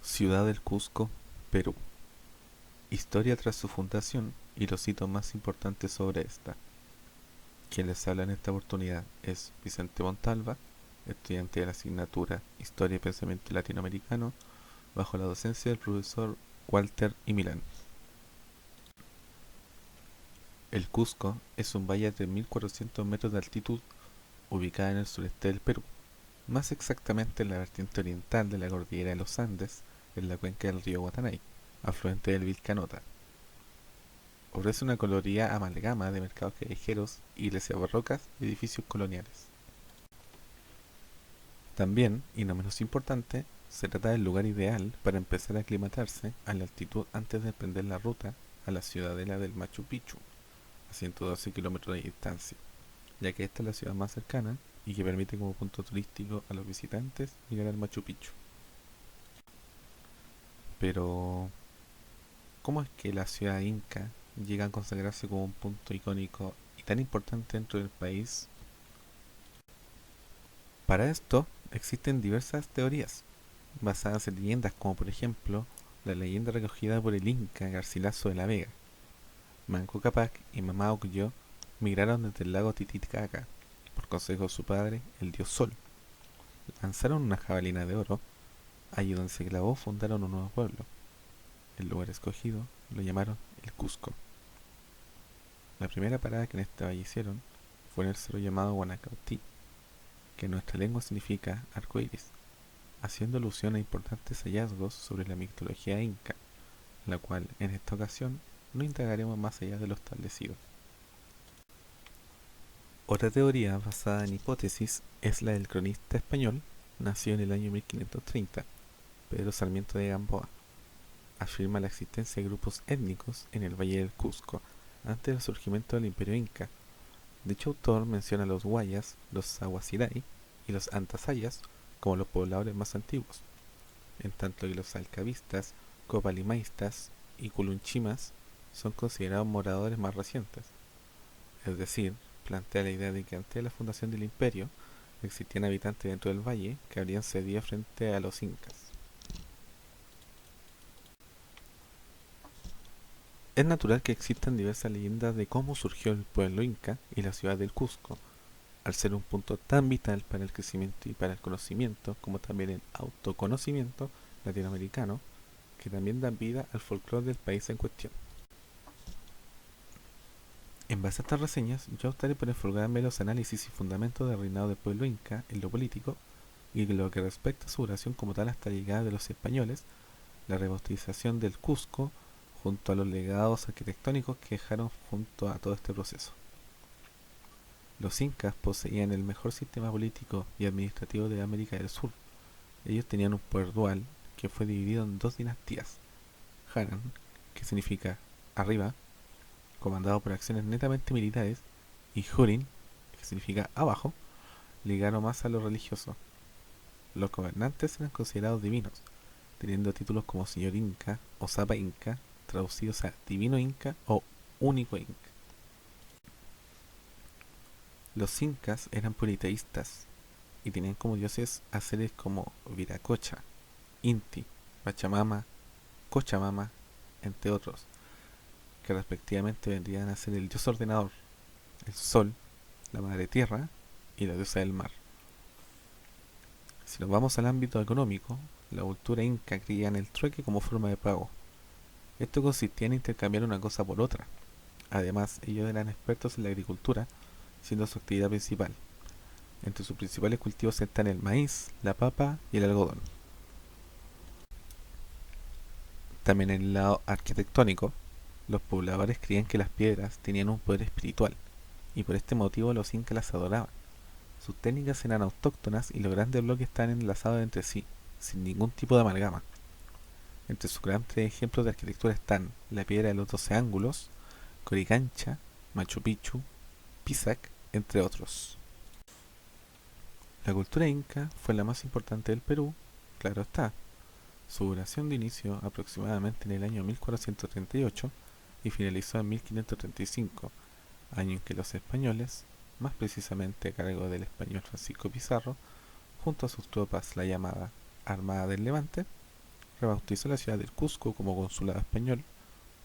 Ciudad del Cusco, Perú. Historia tras su fundación y los hitos más importantes sobre esta. Quien les habla en esta oportunidad es Vicente Montalva, estudiante de la asignatura Historia y Pensamiento Latinoamericano, bajo la docencia del profesor Walter y Milán. El Cusco es un valle de 1400 metros de altitud ubicada en el sureste del Perú, más exactamente en la vertiente oriental de la cordillera de los Andes, en la cuenca del río Guatanay, afluente del Vilcanota. Ofrece una colorida amalgama de mercados callejeros, iglesias barrocas y edificios coloniales. También, y no menos importante, se trata del lugar ideal para empezar a aclimatarse a la altitud antes de emprender la ruta a la ciudadela del Machu Picchu, a 112 kilómetros de distancia, ya que esta es la ciudad más cercana y que permite como punto turístico a los visitantes llegar al Machu Picchu. Pero, ¿cómo es que la ciudad inca llega a consagrarse como un punto icónico y tan importante dentro del país? Para esto existen diversas teorías, basadas en leyendas como por ejemplo la leyenda recogida por el inca Garcilaso de la Vega. Manco Cápac y Mamá Ocllo migraron desde el lago Titicaca, por consejo de su padre, el dios Sol. Lanzaron una jabalina de oro, allí donde se clavó fundaron un nuevo pueblo. El lugar escogido lo llamaron el Cusco. La primera parada que en este valle hicieron fue en el cerro llamado Guanacautí, que en nuestra lengua significa arco iris, haciendo alusión a importantes hallazgos sobre la mitología inca, la cual en esta ocasión no indagaremos más allá de lo establecido. Otra teoría basada en hipótesis es la del cronista español, nacido en el año 1530, Pedro Sarmiento de Gamboa. Afirma la existencia de grupos étnicos en el Valle del Cusco antes del surgimiento del Imperio Inca. Dicho autor menciona a los guayas, los aguasiray y los antasayas como los pobladores más antiguos, en tanto que los alcavistas, copalimaistas y culunchimas son considerados moradores más recientes. Es decir, plantea la idea de que antes de la fundación del imperio existían habitantes dentro del valle que habrían cedido frente a los incas. Es natural que existan diversas leyendas de cómo surgió el pueblo inca y la ciudad del Cusco, al ser un punto tan vital para el crecimiento y para el conocimiento, como también el autoconocimiento latinoamericano, que también dan vida al folclore del país en cuestión. En base a estas reseñas, yo optaré por enfocarme en los análisis y fundamentos del reinado del pueblo inca en lo político y en lo que respecta a su duración como tal hasta la llegada de los españoles, la rebautización del Cusco, junto a los legados arquitectónicos que dejaron junto a todo este proceso. Los incas poseían el mejor sistema político y administrativo de América del Sur. Ellos tenían un poder dual que fue dividido en dos dinastías: Hanan, que significa arriba, comandado por acciones netamente militares, y Hurin, que significa abajo, ligado más a lo religioso. Los gobernantes eran considerados divinos, teniendo títulos como Señor Inca o Sapa Inca, traducidos a Divino Inca o Único Inca. Los incas eran politeístas y tenían como dioses a seres como Viracocha, Inti, Pachamama, Cochamama, entre otros, que respectivamente vendrían a ser el dios ordenador, el sol, la madre tierra y la diosa del mar. Si nos vamos al ámbito económico, la cultura inca creía en el trueque como forma de pago. Esto consistía en intercambiar una cosa por otra. Además, ellos eran expertos en la agricultura, siendo su actividad principal. Entre sus principales cultivos están el maíz, la papa y el algodón. También en el lado arquitectónico, los pobladores creían que las piedras tenían un poder espiritual, y por este motivo los incas las adoraban. Sus técnicas eran autóctonas y los grandes bloques estaban enlazados entre sí, sin ningún tipo de amalgama. Entre sus grandes ejemplos de arquitectura están la piedra de los 12 ángulos, Coricancha, Machu Picchu, Pisac, entre otros. La cultura inca fue la más importante del Perú, claro está. Su duración de inicio aproximadamente en el año 1438 y finalizó en 1535, año en que los españoles, más precisamente a cargo del español Francisco Pizarro, junto a sus tropas la llamada Armada del Levante, rebautizó la ciudad del Cusco como consulado español,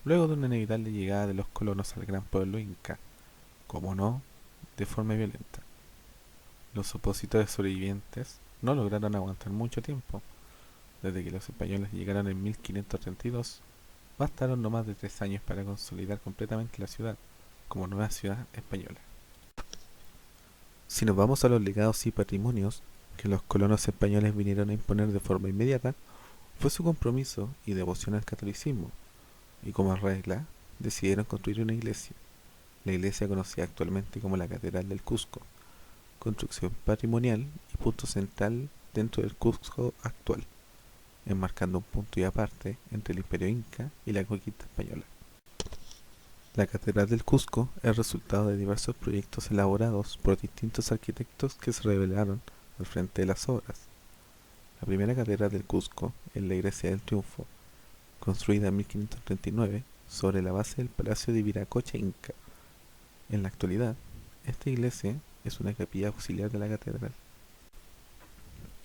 luego de una inevitable llegada de los colonos al gran pueblo inca, como no, de forma violenta. Los opositores sobrevivientes no lograron aguantar mucho tiempo. Desde que los españoles llegaron en 1532, bastaron no más de 3 años para consolidar completamente la ciudad como nueva ciudad española. Si nos vamos a los legados y patrimonios que los colonos españoles vinieron a imponer de forma inmediata, fue su compromiso y devoción al catolicismo, y como regla, decidieron construir una iglesia, la iglesia conocida actualmente como la Catedral del Cusco, construcción patrimonial y punto central dentro del Cusco actual, enmarcando un punto y aparte entre el Imperio Inca y la conquista española. La Catedral del Cusco es resultado de diversos proyectos elaborados por distintos arquitectos que se rebelaron al frente de las obras. La primera catedral del Cusco es la Iglesia del Triunfo, construida en 1539 sobre la base del Palacio de Viracocha Inca. En la actualidad, esta iglesia es una capilla auxiliar de la catedral.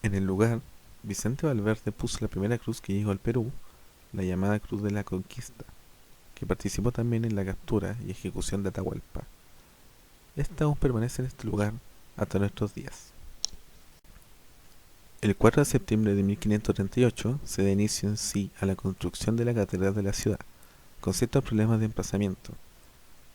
En el lugar, Vicente Valverde puso la primera cruz que llegó al Perú, la llamada Cruz de la Conquista, que participó también en la captura y ejecución de Atahualpa. Esta aún permanece en este lugar hasta nuestros días. El 4 de septiembre de 1538 se da inicio en sí a la construcción de la catedral de la ciudad, con ciertos problemas de emplazamiento.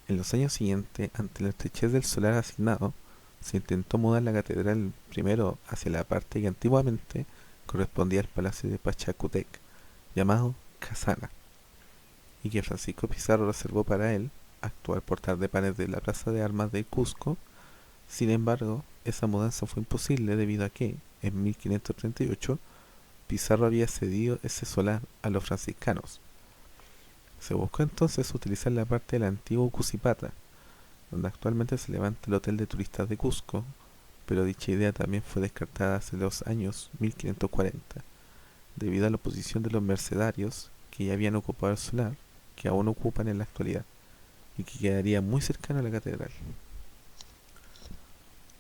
En los años siguientes, ante la estrechez del solar asignado, se intentó mudar la catedral primero hacia la parte que antiguamente correspondía al palacio de Pachacútec, llamado Casana, y que Francisco Pizarro reservó para él, actual portal de panes de la Plaza de Armas de Cusco. Sin embargo, esa mudanza fue imposible debido a que, en 1538, Pizarro había cedido ese solar a los franciscanos. Se buscó entonces utilizar la parte del antiguo Cusipata, donde actualmente se levanta el Hotel de Turistas de Cusco, pero dicha idea también fue descartada hace los años 1540, debido a la oposición de los mercedarios que ya habían ocupado el solar, que aún ocupan en la actualidad, y que quedaría muy cercano a la catedral.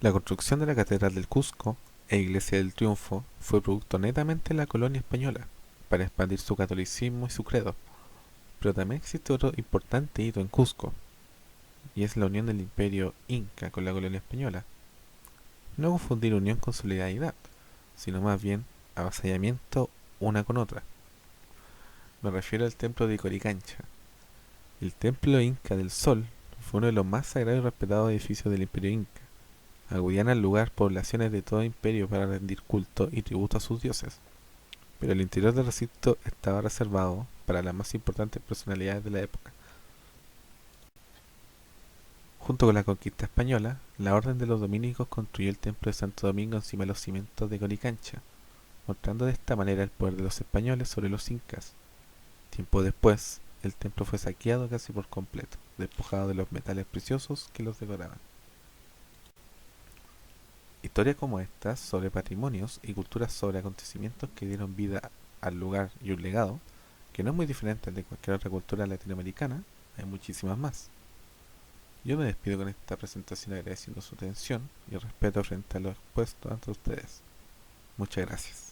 La construcción de la Catedral del Cusco e Iglesia del Triunfo fue producto netamente de la colonia española, para expandir su catolicismo y su credo, pero también existe otro importante hito en Cusco, y es la unión del imperio inca con la colonia española. No confundir unión con solidaridad, sino más bien avasallamiento una con otra. Me refiero al templo de Coricancha. El templo inca del Sol fue uno de los más sagrados y respetados edificios del imperio inca. Acudían al lugar poblaciones de todo imperio para rendir culto y tributo a sus dioses, pero el interior del recinto estaba reservado para las más importantes personalidades de la época. Junto con la conquista española, la orden de los dominicos construyó el templo de Santo Domingo encima de los cimientos de Coricancha, mostrando de esta manera el poder de los españoles sobre los incas. Tiempo después, el templo fue saqueado casi por completo, despojado de los metales preciosos que los decoraban. Historias como estas sobre patrimonios y culturas sobre acontecimientos que dieron vida al lugar y un legado, que no es muy diferente al de cualquier otra cultura latinoamericana, hay muchísimas más. Yo me despido con esta presentación agradeciendo su atención y respeto frente a lo expuesto ante ustedes. Muchas gracias.